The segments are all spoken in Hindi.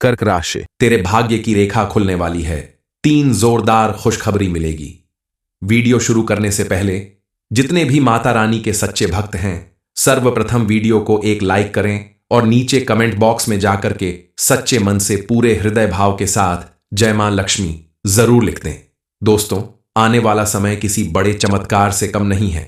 कर्क राशि। तेरे भाग्य की रेखा खुलने वाली है। 3 जोरदार खुशखबरी मिलेगी। वीडियो शुरू करने से पहले जितने भी माता रानी के सच्चे भक्त हैं, सर्वप्रथम वीडियो को एक लाइक करें और नीचे कमेंट बॉक्स में जाकर के सच्चे मन से पूरे हृदय भाव के साथ जय मां लक्ष्मी जरूर लिख दें। दोस्तों, आने वाला समय किसी बड़े चमत्कार से कम नहीं है,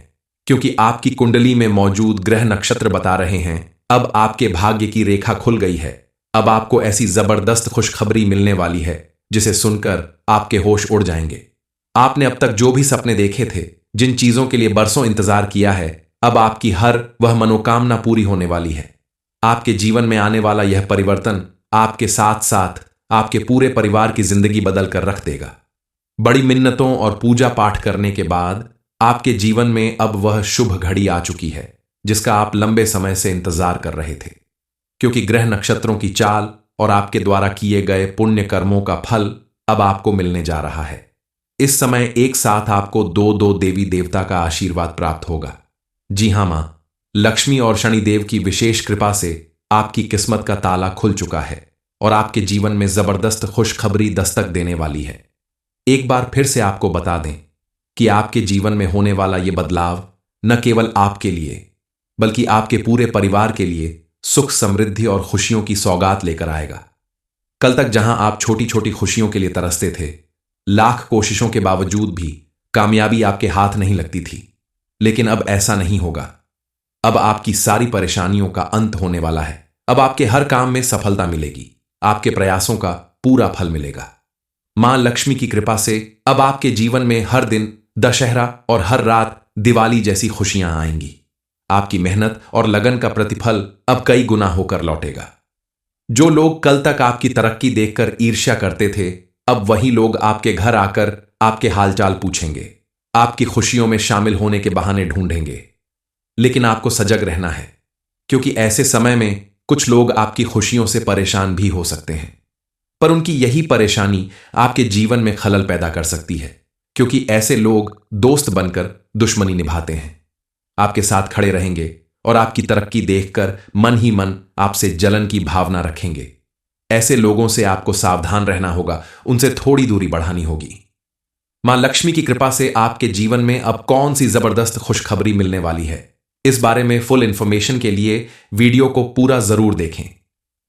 क्योंकि आपकी कुंडली में मौजूद ग्रह नक्षत्र बता रहे हैं अब आपके भाग्य की रेखा खुल गई है। अब आपको ऐसी जबरदस्त खुशखबरी मिलने वाली है जिसे सुनकर आपके होश उड़ जाएंगे। आपने अब तक जो भी सपने देखे थे, जिन चीजों के लिए बरसों इंतजार किया है, अब आपकी हर वह मनोकामना पूरी होने वाली है। आपके जीवन में आने वाला यह परिवर्तन आपके साथ साथ आपके पूरे परिवार की जिंदगी बदल कर रख देगा। बड़ी मिन्नतों और पूजा पाठ करने के बाद आपके जीवन में अब वह शुभ घड़ी आ चुकी है जिसका आप लंबे समय से इंतजार कर रहे थे, क्योंकि ग्रह नक्षत्रों की चाल और आपके द्वारा किए गए पुण्य कर्मों का फल अब आपको मिलने जा रहा है। इस समय एक साथ आपको 2 देवी देवता का आशीर्वाद प्राप्त होगा। जी हां मां, लक्ष्मी और शनिदेव की विशेष कृपा से आपकी किस्मत का ताला खुल चुका है और आपके जीवन में जबरदस्त खुशखबरी दस्तक देने वाली है। एक बार फिर से आपको बता दें कि आपके जीवन में होने वाला यह बदलाव न केवल आपके लिए बल्कि आपके पूरे परिवार के लिए सुख, समृद्धि और खुशियों की सौगात लेकर आएगा। कल तक जहां आप छोटी छोटी खुशियों के लिए तरसते थे, लाख कोशिशों के बावजूद भी कामयाबी आपके हाथ नहीं लगती थी, लेकिन अब ऐसा नहीं होगा। अब आपकी सारी परेशानियों का अंत होने वाला है। अब आपके हर काम में सफलता मिलेगी, आपके प्रयासों का पूरा फल मिलेगा। मां लक्ष्मी की कृपा से अब आपके जीवन में हर दिन दशहरा और हर रात दिवाली जैसी खुशियां आएंगी। आपकी मेहनत और लगन का प्रतिफल अब कई गुना होकर लौटेगा। जो लोग कल तक आपकी तरक्की देखकर ईर्ष्या करते थे, अब वही लोग आपके घर आकर आपके हालचाल पूछेंगे, आपकी खुशियों में शामिल होने के बहाने ढूंढेंगे। लेकिन आपको सजग रहना है, क्योंकि ऐसे समय में कुछ लोग आपकी खुशियों से परेशान भी हो सकते हैं, पर उनकी यही परेशानी आपके जीवन में खलल पैदा कर सकती है, क्योंकि ऐसे लोग दोस्त बनकर दुश्मनी निभाते हैं। आपके साथ खड़े रहेंगे और आपकी तरक्की देखकर मन ही मन आपसे जलन की भावना रखेंगे। ऐसे लोगों से आपको सावधान रहना होगा, उनसे थोड़ी दूरी बढ़ानी होगी। मां लक्ष्मी की कृपा से आपके जीवन में अब कौन सी जबरदस्त खुशखबरी मिलने वाली है, इस बारे में फुल इंफॉर्मेशन के लिए वीडियो को पूरा जरूर देखें।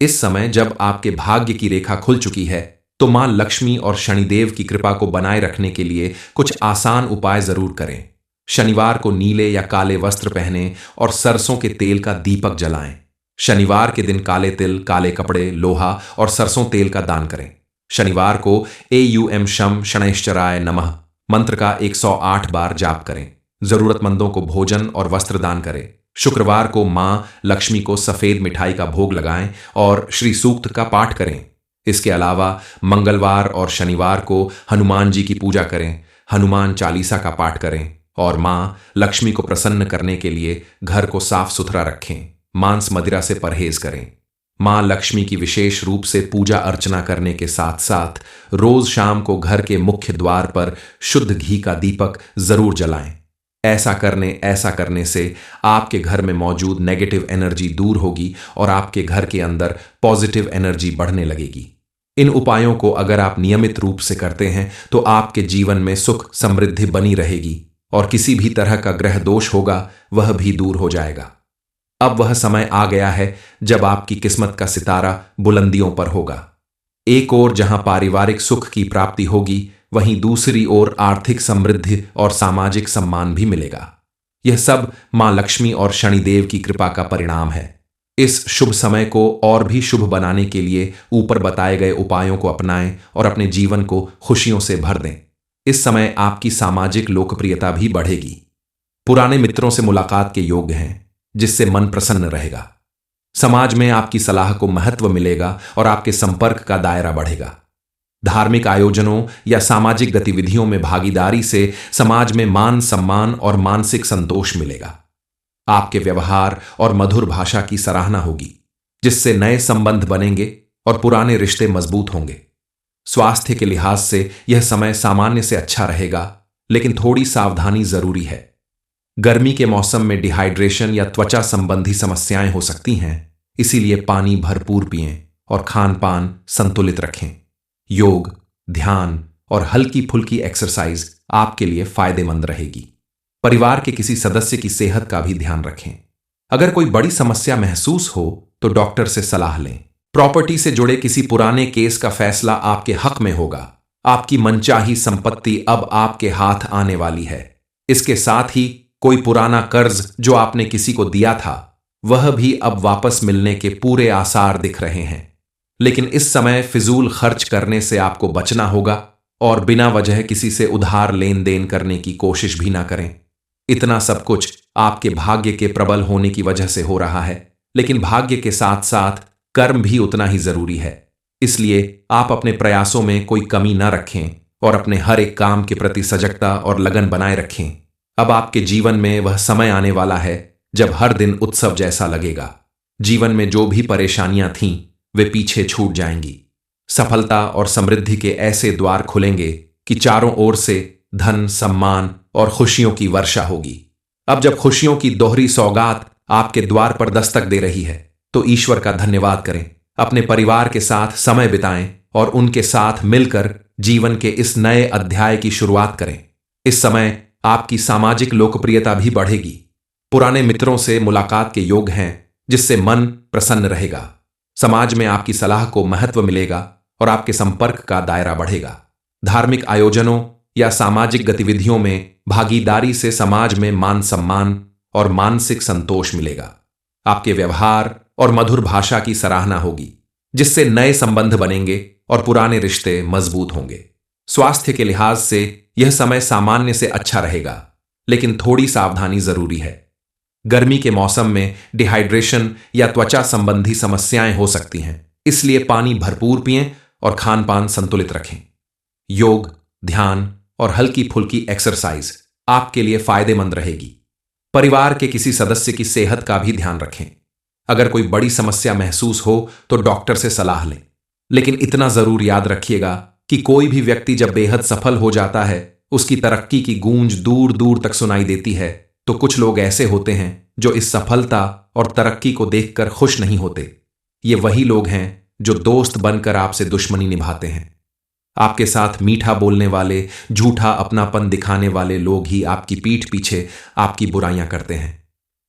इस समय जब आपके भाग्य की रेखा खुल चुकी है, तो मां लक्ष्मी और शनिदेव की कृपा को बनाए रखने के लिए कुछ आसान उपाय जरूर करें। शनिवार को नीले या काले वस्त्र पहनें और सरसों के तेल का दीपक जलाएं। शनिवार के दिन काले तिल, काले कपड़े, लोहा और सरसों तेल का दान करें। शनिवार को AUM शम शनैश्चराय नमः मंत्र का 108 बार जाप करें। जरूरतमंदों को भोजन और वस्त्र दान करें। शुक्रवार को मां लक्ष्मी को सफेद मिठाई का भोग लगाएं और श्री सूक्त का पाठ करें। इसके अलावा मंगलवार और शनिवार को हनुमान जी की पूजा करें, हनुमान चालीसा का पाठ करें और मां लक्ष्मी को प्रसन्न करने के लिए घर को साफ सुथरा रखें। मांस मदिरा से परहेज करें। मां लक्ष्मी की विशेष रूप से पूजा अर्चना करने के साथ साथ रोज शाम को घर के मुख्य द्वार पर शुद्ध घी का दीपक जरूर जलाएं। ऐसा करने से आपके घर में मौजूद नेगेटिव एनर्जी दूर होगी और आपके घर के अंदर पॉजिटिव एनर्जी बढ़ने लगेगी। इन उपायों को अगर आप नियमित रूप से करते हैं तो आपके जीवन में सुख समृद्धि बनी रहेगी और किसी भी तरह का ग्रह दोष होगा वह भी दूर हो जाएगा। अब वह समय आ गया है जब आपकी किस्मत का सितारा बुलंदियों पर होगा। एक ओर जहां पारिवारिक सुख की प्राप्ति होगी, वहीं दूसरी ओर आर्थिक समृद्धि और सामाजिक सम्मान भी मिलेगा। यह सब मां लक्ष्मी और शनिदेव की कृपा का परिणाम है। इस शुभ समय को और भी शुभ बनाने के लिए ऊपर बताए गए उपायों को अपनाएं और अपने जीवन को खुशियों से भर दें। इस समय आपकी सामाजिक लोकप्रियता भी बढ़ेगी। पुराने मित्रों से मुलाकात के योग्य हैं, जिससे मन प्रसन्न रहेगा। समाज में आपकी सलाह को महत्व मिलेगा और आपके संपर्क का दायरा बढ़ेगा। धार्मिक आयोजनों या सामाजिक गतिविधियों में भागीदारी से समाज में मान सम्मान और मानसिक संतोष मिलेगा। आपके व्यवहार और मधुर भाषा की सराहना होगी, जिससे नए संबंध बनेंगे और पुराने रिश्ते मजबूत होंगे। स्वास्थ्य के लिहाज से यह समय सामान्य से अच्छा रहेगा, लेकिन थोड़ी सावधानी जरूरी है। गर्मी के मौसम में डिहाइड्रेशन या त्वचा संबंधी समस्याएं हो सकती हैं, इसीलिए पानी भरपूर पिएं और खान पान संतुलित रखें। योग, ध्यान और हल्की फुल्की एक्सरसाइज आपके लिए फायदेमंद रहेगी। परिवार के किसी सदस्य की सेहत का भी ध्यान रखें। अगर कोई बड़ी समस्या महसूस हो तो डॉक्टर से सलाह लें। प्रॉपर्टी से जुड़े किसी पुराने केस का फैसला आपके हक में होगा। आपकी मनचाही संपत्ति अब आपके हाथ आने वाली है। इसके साथ ही कोई पुराना कर्ज जो आपने किसी को दिया था वह भी अब वापस मिलने के पूरे आसार दिख रहे हैं। लेकिन इस समय फिजूल खर्च करने से आपको बचना होगा और बिना वजह किसी से उधार लेन देन करने की कोशिश भी ना करें। इतना सब कुछ आपके भाग्य के प्रबल होने की वजह से हो रहा है, लेकिन भाग्य के साथ साथ कर्म भी उतना ही जरूरी है। इसलिए आप अपने प्रयासों में कोई कमी न रखें और अपने हर एक काम के प्रति सजगता और लगन बनाए रखें। अब आपके जीवन में वह समय आने वाला है जब हर दिन उत्सव जैसा लगेगा। जीवन में जो भी परेशानियां थीं वे पीछे छूट जाएंगी। सफलता और समृद्धि के ऐसे द्वार खुलेंगे कि चारों ओर से धन, सम्मान और खुशियों की वर्षा होगी। अब जब खुशियों की दोहरी सौगात आपके द्वार पर दस्तक दे रही है तो ईश्वर का धन्यवाद करें। अपने परिवार के साथ समय बिताएं और उनके साथ मिलकर जीवन के इस नए अध्याय की शुरुआत करें। इस समय आपकी सामाजिक लोकप्रियता भी बढ़ेगी। पुराने मित्रों से मुलाकात के योग हैं जिससे मन प्रसन्न रहेगा। समाज में आपकी सलाह को महत्व मिलेगा और आपके संपर्क का दायरा बढ़ेगा। धार्मिक आयोजनों या सामाजिक गतिविधियों में भागीदारी से समाज में मान सम्मान और मानसिक संतोष मिलेगा। आपके व्यवहार और मधुर भाषा की सराहना होगी जिससे नए संबंध बनेंगे और पुराने रिश्ते मजबूत होंगे। स्वास्थ्य के लिहाज से यह समय सामान्य से अच्छा रहेगा, लेकिन थोड़ी सावधानी जरूरी है। गर्मी के मौसम में डिहाइड्रेशन या त्वचा संबंधी समस्याएं हो सकती हैं, इसलिए पानी भरपूर पिएं और खान पान संतुलित रखें। योग, ध्यान और हल्की फुल्की एक्सरसाइज आपके लिए फायदेमंद रहेगी। परिवार के किसी सदस्य की सेहत का भी ध्यान रखें। अगर कोई बड़ी समस्या महसूस हो तो डॉक्टर से सलाह लें, लेकिन इतना जरूर याद रखिएगा कि कोई भी व्यक्ति जब बेहद सफल हो जाता है उसकी तरक्की की गूंज दूर दूर तक सुनाई देती है। तो कुछ लोग ऐसे होते हैं जो इस सफलता और तरक्की को देखकर खुश नहीं होते। ये वही लोग हैं जो दोस्त बनकर आपसे दुश्मनी निभाते हैं। आपके साथ मीठा बोलने वाले, झूठा अपनापन दिखाने वाले लोग ही आपकी पीठ पीछे आपकी बुराइयां करते हैं।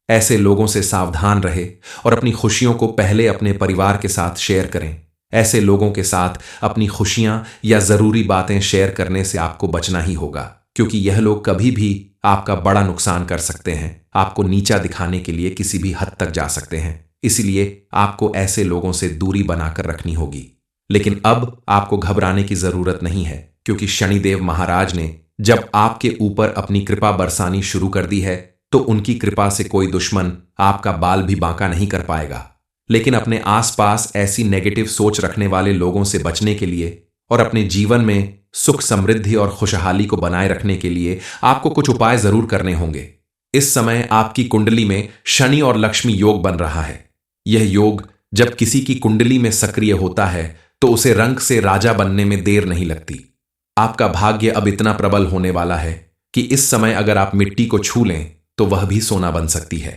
ऐसे लोगों से सावधान रहे और अपनी खुशियों को पहले अपने परिवार के साथ शेयर करें। ऐसे लोगों के साथ अपनी खुशियां या जरूरी बातें शेयर करने से आपको बचना ही होगा, क्योंकि यह लोग कभी भी आपका बड़ा नुकसान कर सकते हैं, आपको नीचा दिखाने के लिए किसी भी हद तक जा सकते हैं। इसलिए आपको ऐसे लोगों से दूरी बनाकर रखनी होगी। लेकिन अब आपको घबराने की जरूरत नहीं है, क्योंकि शनिदेव महाराज ने जब आपके ऊपर अपनी कृपा बरसानी शुरू कर दी है तो उनकी कृपा से कोई दुश्मन आपका बाल भी बांका नहीं कर पाएगा। लेकिन अपने आसपास ऐसी नेगेटिव सोच रखने वाले लोगों से बचने के लिए और अपने जीवन में सुख, समृद्धि और खुशहाली को बनाए रखने के लिए आपको कुछ उपाय जरूर करने होंगे। इस समय आपकी कुंडली में शनि और लक्ष्मी योग बन रहा है। यह योग जब किसी की कुंडली में सक्रिय होता है तो उसे रंग से राजा बनने में देर नहीं लगती। आपका भाग्य अब इतना प्रबल होने वाला है कि इस समय अगर आप मिट्टी को छू लें तो वह भी सोना बन सकती है।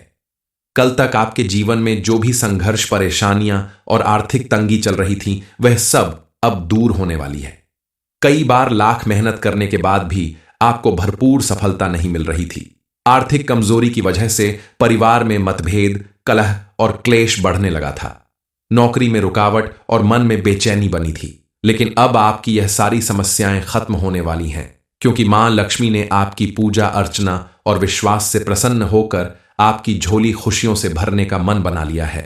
कल तक आपके जीवन में जो भी संघर्ष, परेशानियां और आर्थिक तंगी चल रही थी वह सब अब दूर होने वाली है। कई बार लाख मेहनत करने के बाद भी आपको भरपूर सफलता नहीं मिल रही थी। आर्थिक कमजोरी की वजह से परिवार में मतभेद, कलह और क्लेश बढ़ने लगा था। नौकरी में रुकावट और मन में बेचैनी बनी थी। लेकिन अब आपकी यह सारी समस्याएं खत्म होने वाली हैं, क्योंकि मां लक्ष्मी ने आपकी पूजा अर्चना और विश्वास से प्रसन्न होकर आपकी झोली खुशियों से भरने का मन बना लिया है।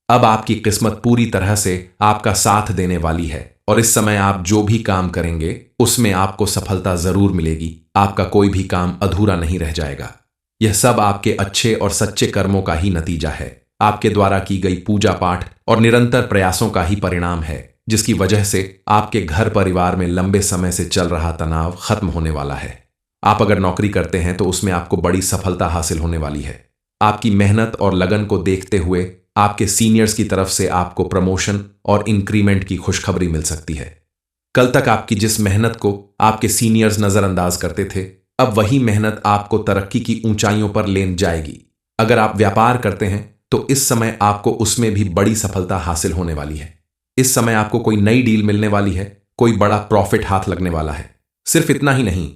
अब आपकी किस्मत पूरी तरह से आपका साथ देने वाली है और इस समय आप जो भी काम करेंगे उसमें आपको सफलता जरूर मिलेगी। आपका कोई भी काम अधूरा नहीं रह जाएगा। यह सब आपके अच्छे और सच्चे कर्मों का ही नतीजा है, आपके द्वारा की गई पूजा पाठ और निरंतर प्रयासों का ही परिणाम है, जिसकी वजह से आपके घर परिवार में लंबे समय से चल रहा तनाव खत्म होने वाला है। आप अगर नौकरी करते हैं तो उसमें आपको बड़ी सफलता हासिल होने वाली है। आपकी मेहनत और लगन को देखते हुए आपके सीनियर्स की तरफ से आपको प्रमोशन और इंक्रीमेंट की खुशखबरी मिल सकती है। कल तक आपकी जिस मेहनत को आपके सीनियर्स नजरअंदाज करते थे, अब वही मेहनत आपको तरक्की की ऊंचाइयों पर ले जाएगी। अगर आप व्यापार करते हैं तो इस समय आपको उसमें भी बड़ी सफलता हासिल होने वाली है। इस समय आपको कोई नई डील मिलने वाली है, कोई बड़ा प्रॉफिट हाथ लगने वाला है। सिर्फ इतना ही नहीं,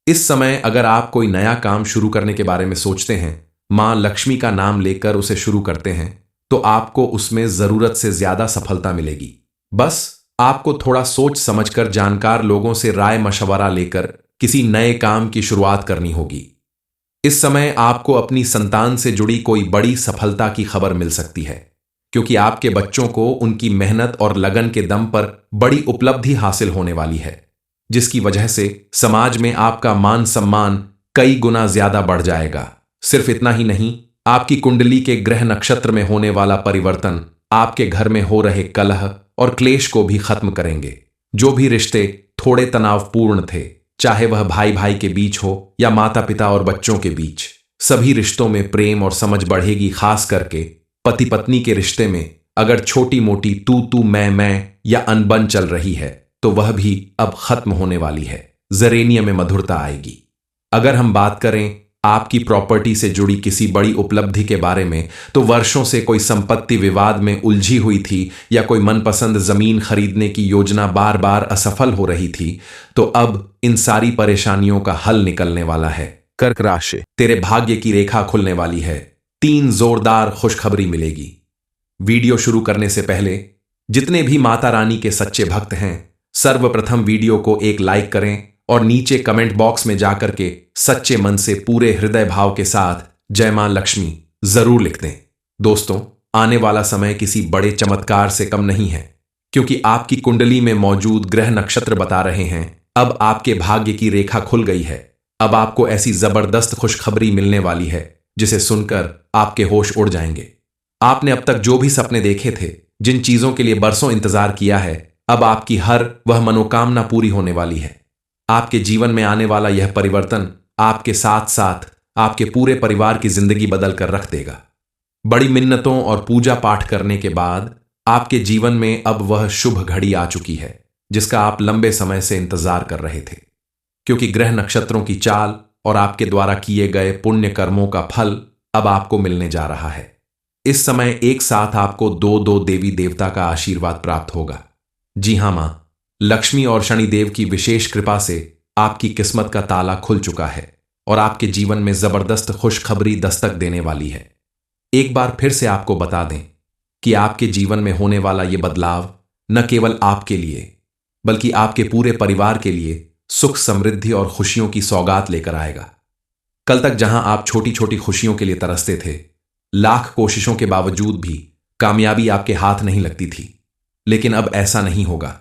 इस समय अगर आप कोई नया काम शुरू करने के बारे में सोचते हैं, मां लक्ष्मी का नाम लेकर उसे शुरू करते हैं, तो आपको उसमें जरूरत से ज्यादा सफलता मिलेगी। बस आपको थोड़ा सोच समझकर जानकार लोगों से राय मशवरा लेकर किसी नए काम की शुरुआत करनी होगी। इस समय आपको अपनी संतान से जुड़ी कोई बड़ी सफलता की खबर मिल सकती है, क्योंकि आपके बच्चों को उनकी मेहनत और लगन के दम पर बड़ी उपलब्धि हासिल होने वाली है, जिसकी वजह से समाज में आपका मान सम्मान कई गुना ज्यादा बढ़ जाएगा। सिर्फ इतना ही नहीं, आपकी कुंडली के ग्रह नक्षत्र में होने वाला परिवर्तन आपके घर में हो रहे कलह और क्लेश को भी खत्म करेंगे। जो भी रिश्ते थोड़े तनावपूर्ण थे, चाहे वह भाई भाई के बीच हो या माता पिता और बच्चों के बीच, सभी रिश्तों में प्रेम और समझ बढ़ेगी। खास करके पति पत्नी के रिश्ते में अगर छोटी मोटी तू मैं या अनबन चल रही है, तो वह भी अब खत्म होने वाली है। जरेनिया में मधुरता आएगी। अगर हम बात करें आपकी प्रॉपर्टी से जुड़ी किसी बड़ी उपलब्धि के बारे में, तो वर्षों से कोई संपत्ति विवाद में उलझी हुई थी या कोई मनपसंद जमीन खरीदने की योजना बार बार असफल हो रही थी, तो अब इन सारी परेशानियों का हल निकलने वाला है। कर्क राशि, तेरे भाग्य की रेखा खुलने वाली है। 3 जोरदार खुशखबरी मिलेगी। वीडियो शुरू करने से पहले जितने भी माता रानी के सच्चे भक्त हैं, सर्वप्रथम वीडियो को एक लाइक करें और नीचे कमेंट बॉक्स में जाकर के सच्चे मन से पूरे हृदय भाव के साथ जय मां लक्ष्मी जरूर लिख दें। दोस्तों, आने वाला समय किसी बड़े चमत्कार से कम नहीं है, क्योंकि आपकी कुंडली में मौजूद ग्रह नक्षत्र बता रहे हैं अब आपके भाग्य की रेखा खुल गई है। अब आपको ऐसी जबरदस्त खुशखबरी मिलने वाली है जिसे सुनकर आपके होश उड़ जाएंगे। आपने अब तक जो भी सपने देखे थे, जिन चीजों के लिए बरसों इंतजार किया है, अब आपकी हर वह मनोकामना पूरी होने वाली है। आपके जीवन में आने वाला यह परिवर्तन आपके साथ साथ आपके पूरे परिवार की जिंदगी बदल कर रख देगा। बड़ी मिन्नतों और पूजा पाठ करने के बाद आपके जीवन में अब वह शुभ घड़ी आ चुकी है जिसका आप लंबे समय से इंतजार कर रहे थे, क्योंकि ग्रह नक्षत्रों की चाल और आपके द्वारा किए गए पुण्य कर्मों का फल अब आपको मिलने जा रहा है। इस समय एक साथ आपको 2 देवी देवता का आशीर्वाद प्राप्त होगा। जी हां मां लक्ष्मी और शनिदेव की विशेष कृपा से आपकी किस्मत का ताला खुल चुका है और आपके जीवन में जबरदस्त खुशखबरी दस्तक देने वाली है। एक बार फिर से आपको बता दें कि आपके जीवन में होने वाला यह बदलाव न केवल आपके लिए बल्कि आपके पूरे परिवार के लिए सुख, समृद्धि और खुशियों की सौगात लेकर आएगा। कल तक जहां आप छोटी छोटी खुशियों के लिए तरसते थे, लाख कोशिशों के बावजूद भी कामयाबी आपके हाथ नहीं लगती थी, लेकिन अब ऐसा नहीं होगा।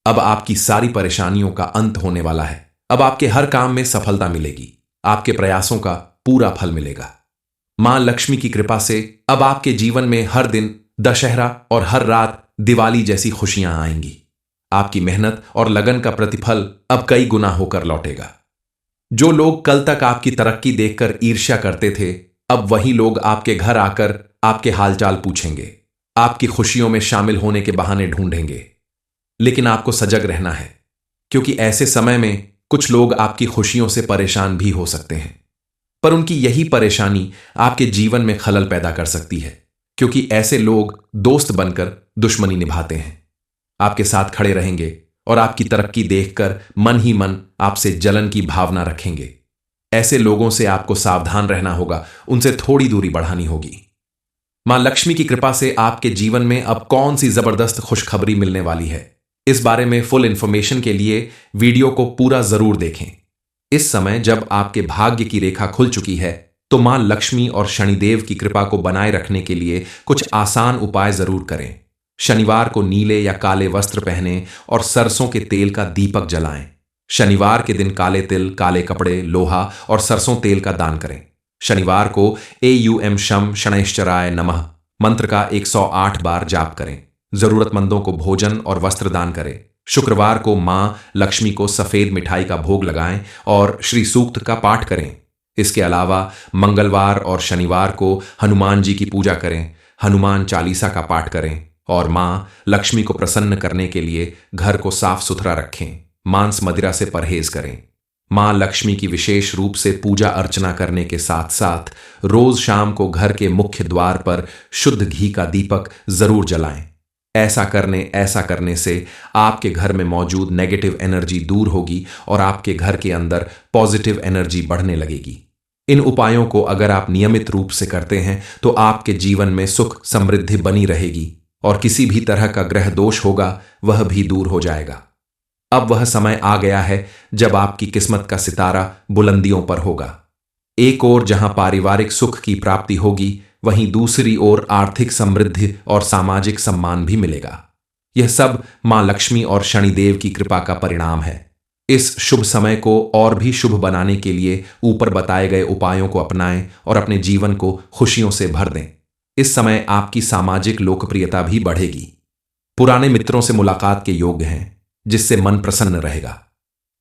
अब आपकी सारी परेशानियों का अंत होने वाला है। अब आपके हर काम में सफलता मिलेगी। आपके प्रयासों का पूरा फल मिलेगा। मां लक्ष्मी की कृपा से अब आपके जीवन में हर दिन दशहरा और हर रात दिवाली जैसी खुशियां आएंगी। आपकी मेहनत और लगन का प्रतिफल अब कई गुना होकर लौटेगा। जो लोग कल तक आपकी तरक्की देखकर ईर्ष्या करते थे, अब वही लोग आपके घर आकर आपके हालचाल पूछेंगे, आपकी खुशियों में शामिल होने के बहाने ढूंढेंगे। लेकिन आपको सजग रहना है, क्योंकि ऐसे समय में कुछ लोग आपकी खुशियों से परेशान भी हो सकते हैं, पर उनकी यही परेशानी आपके जीवन में खलल पैदा कर सकती है, क्योंकि ऐसे लोग दोस्त बनकर दुश्मनी निभाते हैं। आपके साथ खड़े रहेंगे और आपकी तरक्की देखकर मन ही मन आपसे जलन की भावना रखेंगे। ऐसे लोगों से आपको सावधान रहना होगा, उनसे थोड़ी दूरी बढ़ानी होगी। मां लक्ष्मी की कृपा से आपके जीवन में अब कौन सी जबरदस्त खुशखबरी मिलने वाली है, इस बारे में फुल इंफॉर्मेशन के लिए वीडियो को पूरा जरूर देखें। इस समय जब आपके भाग्य की रेखा खुल चुकी है, तो मां लक्ष्मी और शनिदेव की कृपा को बनाए रखने के लिए कुछ आसान उपाय जरूर करें। शनिवार को नीले या काले वस्त्र पहनें और सरसों के तेल का दीपक जलाएं। शनिवार के दिन काले तिल, काले कपड़े, लोहा और सरसों तेल का दान करें। शनिवार को AUM शम शनैश्चराय नमः मंत्र का 108 बार जाप करें। जरूरतमंदों को भोजन और वस्त्र दान करें। शुक्रवार को मां लक्ष्मी को सफेद मिठाई का भोग लगाएं और श्री सूक्त का पाठ करें। इसके अलावा मंगलवार और शनिवार को हनुमान जी की पूजा करें, हनुमान चालीसा का पाठ करें और मां लक्ष्मी को प्रसन्न करने के लिए घर को साफ सुथरा रखें। मांस मदिरा से परहेज करें। मां लक्ष्मी की विशेष रूप से पूजा अर्चना करने के साथ साथ रोज शाम को घर के मुख्य द्वार पर शुद्ध घी का दीपक जरूर जलाएं। ऐसा करने से आपके घर में मौजूद नेगेटिव एनर्जी दूर होगी और आपके घर के अंदर पॉजिटिव एनर्जी बढ़ने लगेगी। इन उपायों को अगर आप नियमित रूप से करते हैं तो आपके जीवन में सुख समृद्धि बनी रहेगी और किसी भी तरह का ग्रह दोष होगा वह भी दूर हो जाएगा। अब वह समय आ गया है जब आपकी किस्मत का सितारा बुलंदियों पर होगा। एक ओर जहां पारिवारिक सुख की प्राप्ति होगी, वहीं दूसरी ओर आर्थिक समृद्धि और सामाजिक सम्मान भी मिलेगा। यह सब मां लक्ष्मी और शनिदेव की कृपा का परिणाम है। इस शुभ समय को और भी शुभ बनाने के लिए ऊपर बताए गए उपायों को अपनाएं और अपने जीवन को खुशियों से भर दें। इस समय आपकी सामाजिक लोकप्रियता भी बढ़ेगी। पुराने मित्रों से मुलाकात के योग्य हैं, जिससे मन प्रसन्न रहेगा।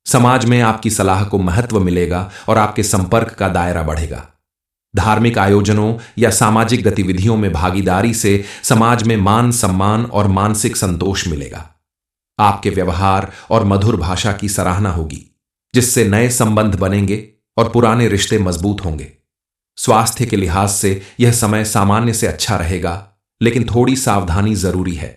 समाज में आपकी सलाह को महत्व मिलेगा और आपके संपर्क का दायरा बढ़ेगा। धार्मिक आयोजनों या सामाजिक गतिविधियों में भागीदारी से समाज में मान सम्मान और मानसिक संतोष मिलेगा। आपके व्यवहार और मधुर भाषा की सराहना होगी, जिससे नए संबंध बनेंगे और पुराने रिश्ते मजबूत होंगे। स्वास्थ्य के लिहाज से यह समय सामान्य से अच्छा रहेगा, लेकिन थोड़ी सावधानी जरूरी है।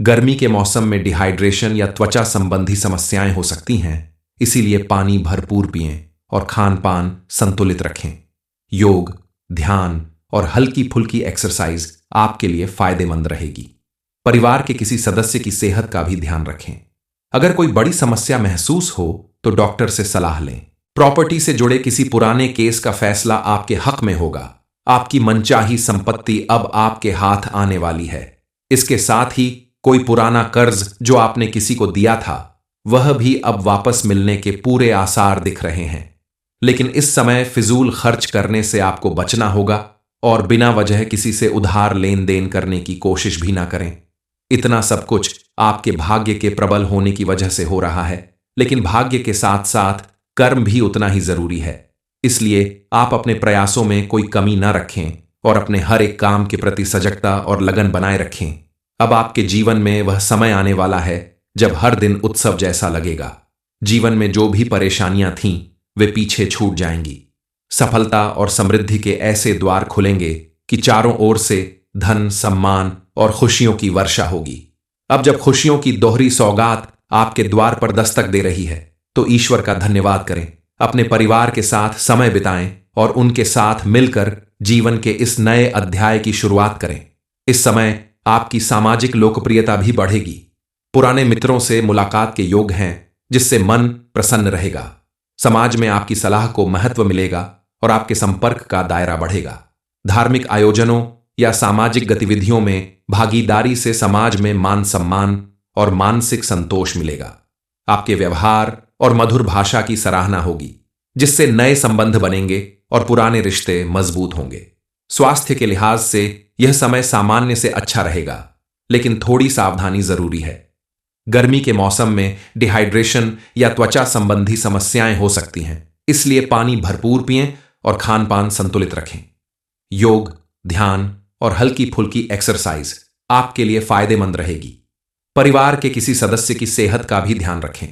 गर्मी के मौसम में डिहाइड्रेशन या त्वचा संबंधी समस्याएं हो सकती हैं, इसीलिए पानी भरपूर पिएं और खान पान संतुलित रखें। योग, ध्यान और हल्की फुल्की एक्सरसाइज आपके लिए फायदेमंद रहेगी। परिवार के किसी सदस्य की सेहत का भी ध्यान रखें। अगर कोई बड़ी समस्या महसूस हो तो डॉक्टर से सलाह लें। प्रॉपर्टी से जुड़े किसी पुराने केस का फैसला आपके हक में होगा। आपकी मनचाही संपत्ति अब आपके हाथ आने वाली है। इसके साथ ही कोई पुराना कर्ज जो आपने किसी को दिया था, वह भी अब वापस मिलने के पूरे आसार दिख रहे हैं। लेकिन इस समय फिजूल खर्च करने से आपको बचना होगा और बिना वजह किसी से उधार लेन देन करने की कोशिश भी ना करें। इतना सब कुछ आपके भाग्य के प्रबल होने की वजह से हो रहा है, लेकिन भाग्य के साथ साथ कर्म भी उतना ही जरूरी है। इसलिए आप अपने प्रयासों में कोई कमी न रखें और अपने हर एक काम के प्रति सजगता और लगन बनाए रखें। अब आपके जीवन में वह समय आने वाला है जब हर दिन उत्सव जैसा लगेगा। जीवन में जो भी परेशानियां थीं, वे पीछे छूट जाएंगी। सफलता और समृद्धि के ऐसे द्वार खुलेंगे कि चारों ओर से धन, सम्मान और खुशियों की वर्षा होगी। अब जब खुशियों की दोहरी सौगात आपके द्वार पर दस्तक दे रही है, तो ईश्वर का धन्यवाद करें। अपने परिवार के साथ समय बिताएं और उनके साथ मिलकर जीवन के इस नए अध्याय की शुरुआत करें। इस समय आपकी सामाजिक लोकप्रियता भी बढ़ेगी। पुराने मित्रों से मुलाकात के योग हैं, जिससे मन प्रसन्न रहेगा। समाज में आपकी सलाह को महत्व मिलेगा और आपके संपर्क का दायरा बढ़ेगा। धार्मिक आयोजनों या सामाजिक गतिविधियों में भागीदारी से समाज में मान सम्मान और मानसिक संतोष मिलेगा। आपके व्यवहार और मधुर भाषा की सराहना होगी, जिससे नए संबंध बनेंगे और पुराने रिश्ते मजबूत होंगे। स्वास्थ्य के लिहाज से यह समय सामान्य से अच्छा रहेगा, लेकिन थोड़ी सावधानी जरूरी है। गर्मी के मौसम में डिहाइड्रेशन या त्वचा संबंधी समस्याएं हो सकती हैं, इसलिए पानी भरपूर पिएं और खान पान संतुलित रखें। योग, ध्यान और हल्की फुल्की एक्सरसाइज आपके लिए फायदेमंद रहेगी। परिवार के किसी सदस्य की सेहत का भी ध्यान रखें।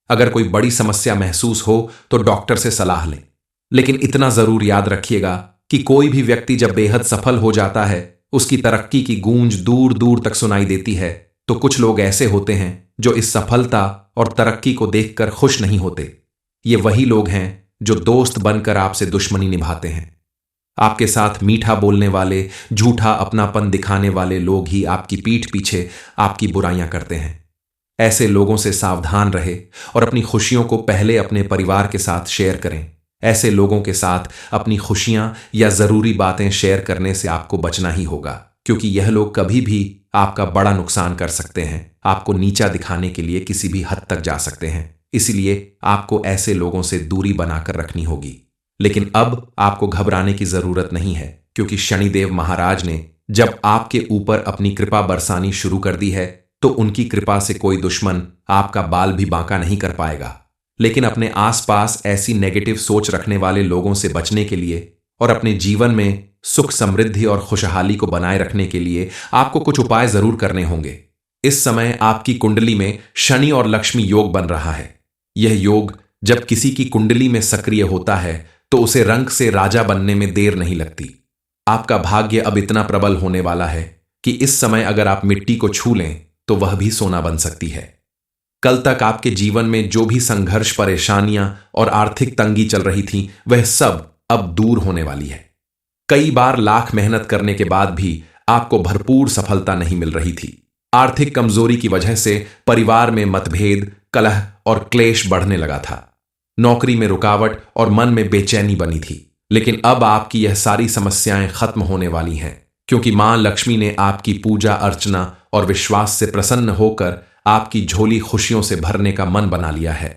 अगर कोई बड़ी समस्या महसूस हो तो डॉक्टर से सलाह लें, लेकिन इतना जरूर याद रखिएगा कि कोई भी व्यक्ति जब बेहद सफल हो जाता है, उसकी तरक्की की गूंज दूर दूर तक सुनाई देती है। तो कुछ लोग ऐसे होते हैं जो इस सफलता और तरक्की को देखकर खुश नहीं होते। ये वही लोग हैं जो दोस्त बनकर आपसे दुश्मनी निभाते हैं। आपके साथ मीठा बोलने वाले, झूठा अपनापन दिखाने वाले लोग ही आपकी पीठ पीछे आपकी बुराइयां करते हैं। ऐसे लोगों से सावधान रहे और अपनी खुशियों को पहले अपने परिवार के साथ शेयर करें। ऐसे लोगों के साथ अपनी खुशियां या जरूरी बातें शेयर करने से आपको बचना ही होगा, क्योंकि यह लोग कभी भी आपका बड़ा नुकसान कर सकते हैं, आपको नीचा दिखाने के लिए किसी भी हद तक जा सकते हैं। इसलिए आपको ऐसे लोगों से दूरी बनाकर रखनी होगी। लेकिन अब आपको घबराने की जरूरत नहीं है, क्योंकि शनिदेव महाराज ने जब आपके ऊपर अपनी कृपा बरसानी शुरू कर दी है, तो उनकी कृपा से कोई दुश्मन आपका बाल भी बांका नहीं कर पाएगा। लेकिन अपने आसपास ऐसी नेगेटिव सोच रखने वाले लोगों से बचने के लिए और अपने जीवन में सुख, समृद्धि और खुशहाली को बनाए रखने के लिए आपको कुछ उपाय जरूर करने होंगे। इस समय आपकी कुंडली में शनि और लक्ष्मी योग बन रहा है। यह योग जब किसी की कुंडली में सक्रिय होता है तो उसे रंक से राजा बनने में देर नहीं लगती। आपका भाग्य अब इतना प्रबल होने वाला है कि इस समय अगर आप मिट्टी को छू लें तो वह भी सोना बन सकती है। कल तक आपके जीवन में जो भी संघर्ष, परेशानियां और आर्थिक तंगी चल रही थी, वह सब अब दूर होने वाली है। कई बार लाख मेहनत करने के बाद भी आपको भरपूर सफलता नहीं मिल रही थी। आर्थिक कमजोरी की वजह से परिवार में मतभेद, कलह और क्लेश बढ़ने लगा था। नौकरी में रुकावट और मन में बेचैनी बनी थी। लेकिन अब आपकी यह सारी समस्याएं खत्म होने वाली हैं, क्योंकि मां लक्ष्मी ने आपकी पूजा अर्चना और विश्वास से प्रसन्न होकर आपकी झोली खुशियों से भरने का मन बना लिया है।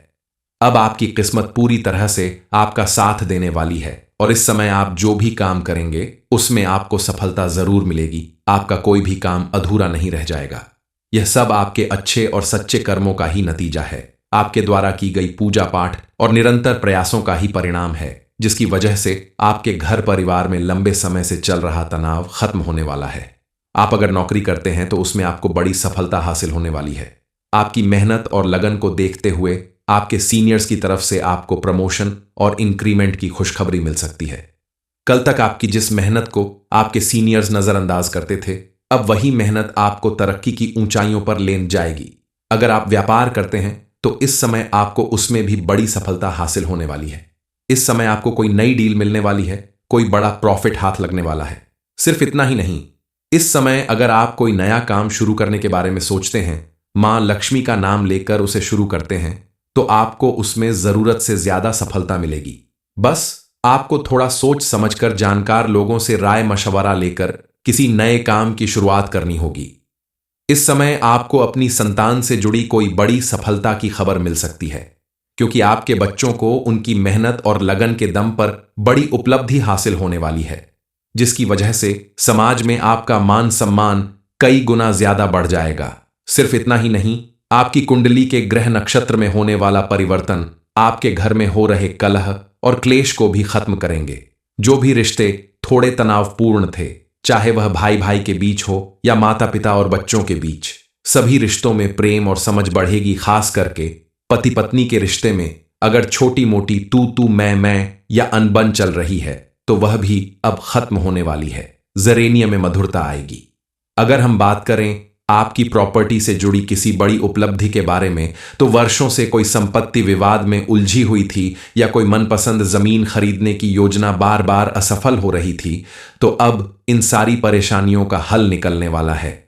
अब आपकी किस्मत पूरी तरह से आपका साथ देने वाली है और इस समय आप जो भी काम करेंगे उसमें आपको सफलता जरूर मिलेगी। आपका कोई भी काम अधूरा नहीं रह जाएगा। यह सब आपके अच्छे और सच्चे कर्मों का ही नतीजा है, आपके द्वारा की गई पूजा पाठ और निरंतर प्रयासों का ही परिणाम है, जिसकी वजह से आपके घर परिवार में लंबे समय से चल रहा तनाव खत्म होने वाला है। आप अगर नौकरी करते हैं तो उसमें आपको बड़ी सफलता हासिल होने वाली है। आपकी मेहनत और लगन को देखते हुए आपके सीनियर्स की तरफ से आपको प्रमोशन और इंक्रीमेंट की खुशखबरी मिल सकती है। कल तक आपकी जिस मेहनत को आपके सीनियर्स नजरअंदाज करते थे, अब वही मेहनत आपको तरक्की की ऊंचाइयों पर ले जाएगी। अगर आप व्यापार करते हैं तो इस समय आपको उसमें भी बड़ी सफलता हासिल होने वाली है। इस समय आपको कोई नई डील मिलने वाली है, कोई बड़ा प्रॉफिट हाथ लगने वाला है। सिर्फ इतना ही नहीं, इस समय अगर आप कोई नया काम शुरू करने के बारे में सोचते हैं, मां लक्ष्मी का नाम लेकर उसे शुरू करते हैं, तो आपको उसमें जरूरत से ज्यादा सफलता मिलेगी। बस आपको थोड़ा सोच समझकर जानकार लोगों से राय मशवरा लेकर किसी नए काम की शुरुआत करनी होगी। इस समय आपको अपनी संतान से जुड़ी कोई बड़ी सफलता की खबर मिल सकती है, क्योंकि आपके बच्चों को उनकी मेहनत और लगन के दम पर बड़ी उपलब्धि हासिल होने वाली है, जिसकी वजह से समाज में आपका मान सम्मान कई गुना ज्यादा बढ़ जाएगा। सिर्फ इतना ही नहीं, आपकी कुंडली के ग्रह नक्षत्र में होने वाला परिवर्तन आपके घर में हो रहे कलह और क्लेश को भी खत्म करेंगे। जो भी रिश्ते थोड़े तनावपूर्ण थे, चाहे वह भाई भाई के बीच हो या माता पिता और बच्चों के बीच, सभी रिश्तों में प्रेम और समझ बढ़ेगी। खास करके पति पत्नी के रिश्ते में अगर छोटी मोटी तू मैं या अनबन चल रही है तो वह भी अब खत्म होने वाली है। जरेनिया में मधुरता आएगी। अगर हम बात करें आपकी प्रॉपर्टी से जुड़ी किसी बड़ी उपलब्धि के बारे में, तो वर्षों से कोई संपत्ति विवाद में उलझी हुई थी या कोई मनपसंद जमीन खरीदने की योजना बार बार असफल हो रही थी, तो अब इन सारी परेशानियों का हल निकलने वाला है।